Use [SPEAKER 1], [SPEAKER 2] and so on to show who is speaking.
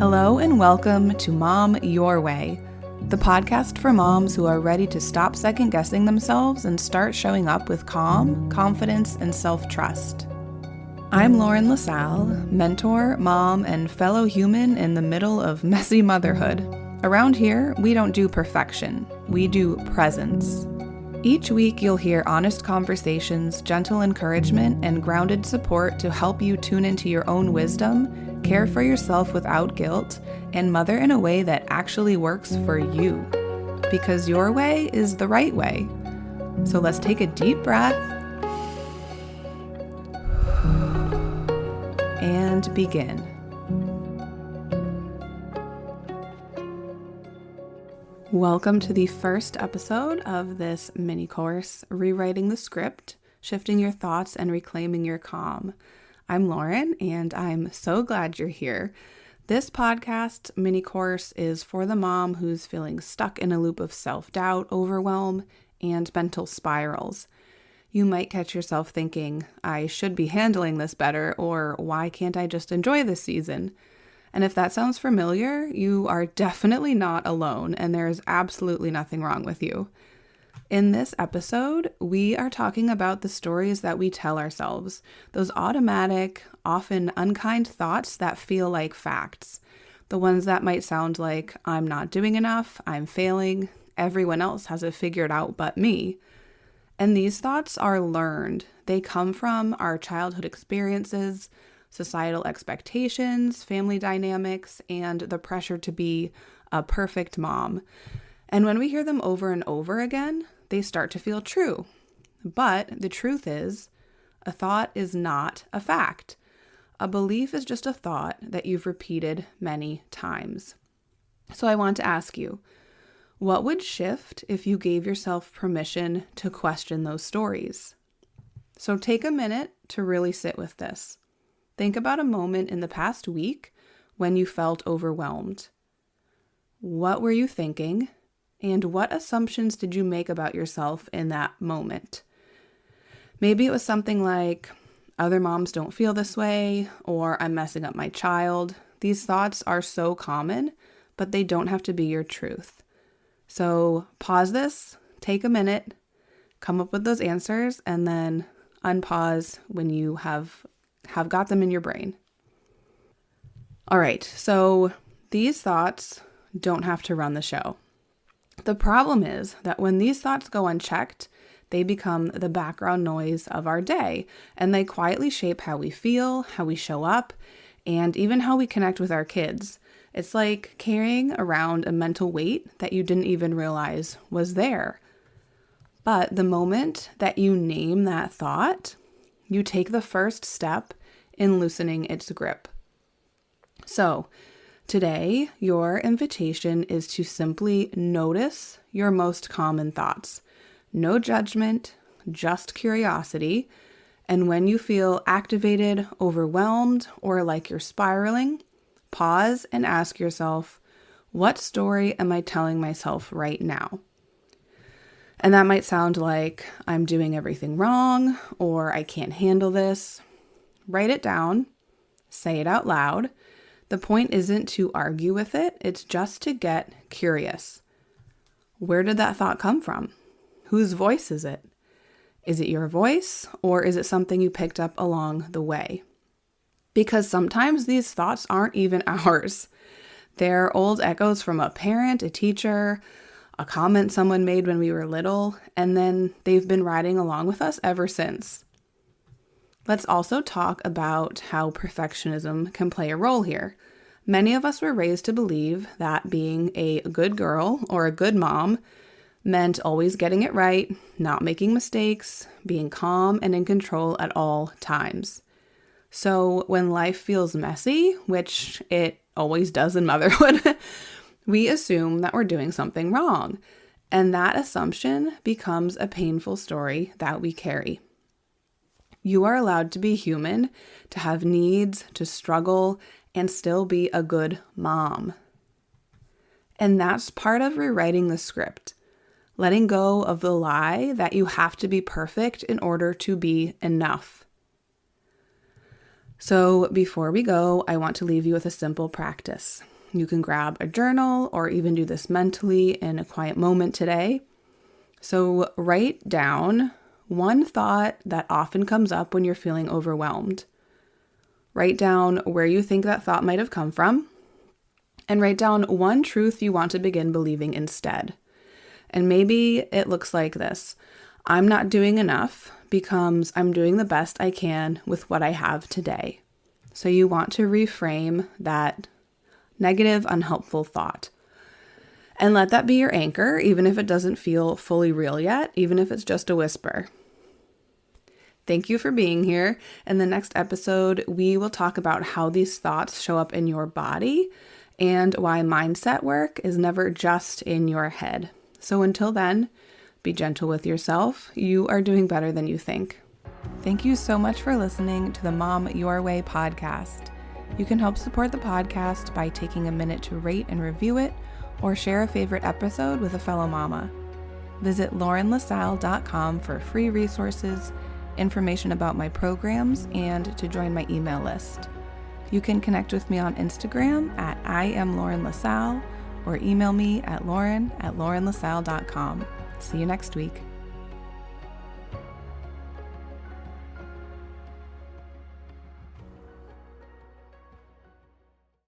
[SPEAKER 1] Hello and welcome to Mom Your Way, the podcast for moms who are ready to stop second-guessing themselves and start showing up with calm, confidence, and self-trust. I'm Lauren LaSalle, mentor, mom, and fellow human in the middle of messy motherhood. Around here, we don't do perfection, we do presence. Each week, you'll hear honest conversations, gentle encouragement, and grounded support to help you tune into your own wisdom, care for yourself without guilt, and mother in a way that actually works for you. Because your way is the right way. So let's take a deep breath and begin. Welcome to the first episode of this mini course, Rewriting the Script, Shifting Your Thoughts and Reclaiming Your Calm. I'm Lauren, and I'm so glad you're here. This podcast mini course is for the mom who's feeling stuck in a loop of self-doubt, overwhelm, and mental spirals. You might catch yourself thinking, I should be handling this better, or why can't I just enjoy this season? And if that sounds familiar, you are definitely not alone, and there is absolutely nothing wrong with you. In this episode, we are talking about the stories that we tell ourselves, those automatic, often unkind thoughts that feel like facts. The ones that might sound like, I'm not doing enough, I'm failing, everyone else has it figured out but me. And these thoughts are learned. They come from our childhood experiences, societal expectations, family dynamics, and the pressure to be a perfect mom. And when we hear them over and over again, they start to feel true. But the truth is, a thought is not a fact. A belief is just a thought that you've repeated many times. So I want to ask you, what would shift if you gave yourself permission to question those stories? So take a minute to really sit with this. Think about a moment in the past week when you felt overwhelmed. What were you thinking? And what assumptions did you make about yourself in that moment? Maybe it was something like, other moms don't feel this way, or I'm messing up my child. These thoughts are so common, but they don't have to be your truth. So pause this, take a minute, come up with those answers, and then unpause when you have got them in your brain. All right, so these thoughts don't have to run the show. The problem is that when these thoughts go unchecked, they become the background noise of our day, and they quietly shape how we feel, how we show up, and even how we connect with our kids. It's like carrying around a mental weight that you didn't even realize was there. But the moment that you name that thought, you take the first step in loosening its grip. So, today, your invitation is to simply notice your most common thoughts. No judgment, just curiosity. And when you feel activated, overwhelmed, or like you're spiraling, pause and ask yourself, what story am I telling myself right now? And that might sound like I'm doing everything wrong, or I can't handle this. Write it down, say it out loud. The point isn't to argue with it, it's just to get curious. Where did that thought come from? Whose voice is it? Is it your voice, or is it something you picked up along the way? Because sometimes these thoughts aren't even ours. They're old echoes from a parent, a teacher, a comment someone made when we were little, and then they've been riding along with us ever since. Let's also talk about how perfectionism can play a role here. Many of us were raised to believe that being a good girl or a good mom meant always getting it right, not making mistakes, being calm and in control at all times. So when life feels messy, which it always does in motherhood, we assume that we're doing something wrong. And that assumption becomes a painful story that we carry. You are allowed to be human, to have needs, to struggle, and still be a good mom. And that's part of rewriting the script, letting go of the lie that you have to be perfect in order to be enough. So before we go, I want to leave you with a simple practice. You can grab a journal or even do this mentally in a quiet moment today. So write down one thought that often comes up when you're feeling overwhelmed. Write down where you think that thought might have come from, and write down one truth you want to begin believing instead. And maybe it looks like this: I'm not doing enough becomes I'm doing the best I can with what I have today. So you want to reframe that negative, unhelpful thought. And let that be your anchor, even if it doesn't feel fully real yet, even if it's just a whisper. Thank you for being here. In the next episode, we will talk about how these thoughts show up in your body and why mindset work is never just in your head. So until then, be gentle with yourself. You are doing better than you think. Thank you so much for listening to the Mom Your Way podcast. You can help support the podcast by taking a minute to rate and review it, or share a favorite episode with a fellow mama. Visit laurenlasalle.com for free resources, information about my programs, and to join my email list. You can connect with me on Instagram at @IamLaurenLasalle or email me at lauren@laurenlasalle.com. See you next week.